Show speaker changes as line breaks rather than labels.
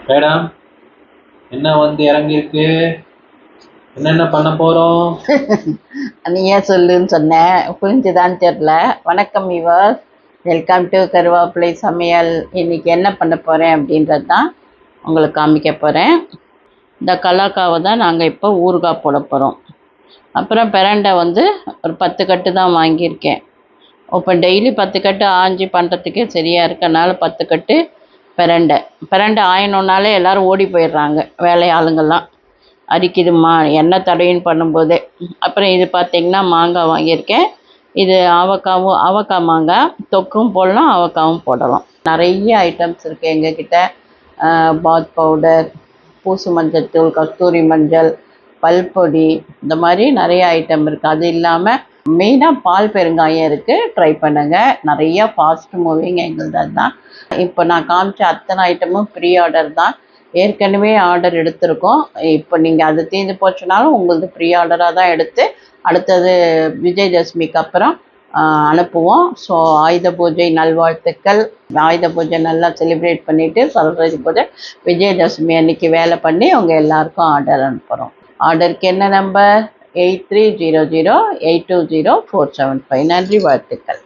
Madam, என்ன வந்து இறங்கியிருக்கு? என்னென்ன பண்ண போறோம்?
நீ ஏன் சொல்லுன்னு சொன்னேன், புரிஞ்சுதான்னு தெரியல. வணக்கம் யுவர், வெல்கம் டு கருவேப்பிலை சமையல். இன்னைக்கு என்ன பண்ண போகிறேன் அப்படின்றது தான் உங்களுக்கு காமிக்க போகிறேன். இந்த கலாக்காவை தான் நாங்கள் இப்போ ஊறுகாய் போட போகிறோம். அப்புறம் பிரண்டை வந்து ஒரு 10 கட்டு தான் வாங்கியிருக்கேன். இப்போ டெய்லி 10 கட்டு ஆஞ்சி பண்ணுறதுக்கே சரியாக இருக்கனால 10 கட்டு பிரண்டை ஆயணுன்னாலே எல்லோரும் ஓடி போயிடுறாங்க, வேலை ஆளுங்கள்லாம். அரிக்குதுமா எண்ணெய் தடவின்னு பண்ணும்போதே. அப்புறம் இது பார்த்திங்கன்னா மாங்காய் வாங்கியிருக்கேன். இது அவக்காய் மாங்காய் தொக்கும் போடலாம், அவக்காவும் போடலாம். நிறைய ஐட்டம்ஸ் இருக்குது எங்ககிட்ட. பாத் பவுடர், பூசு மஞ்சள் தூள், கஸ்தூரி மஞ்சள், பல்பொடி, இந்த மாதிரி நிறைய ஐட்டம் இருக்குது. அது இல்லாமல் மெயினாக பால் பெருங்காயம் இருக்குது, ட்ரை பண்ணுங்கள். நிறையா ஃபாஸ்ட் மூவிங் எங்களுது தான். இப்போ நான் காமிச்ச அத்தனை ஐட்டமும் ப்ரீ ஆர்டர் தான். ஏற்கனவே ஆர்டர் எடுத்திருக்கோம். இப்போ நீங்கள் அது தீர்ந்து போச்சுனாலும் உங்களது ப்ரீ ஆர்டராக தான் எடுத்து அடுத்தது விஜயதசமிக்கு அப்புறம் அனுப்புவோம். ஸோ ஆயுத பூஜை நல்வாழ்த்துக்கள். ஆயுத பூஜை நல்லா செலிப்ரேட் பண்ணிவிட்டு சரஸ்வதி பூஜை விஜயதசமி அன்னைக்கு வேலை பண்ணி அவங்க எல்லாருக்கும் ஆர்டர் அனுப்புகிறோம். ஆர்டருக்கு என்ன நம்பர்? 8300820475. நன்றி, வாழ்த்துக்கள்.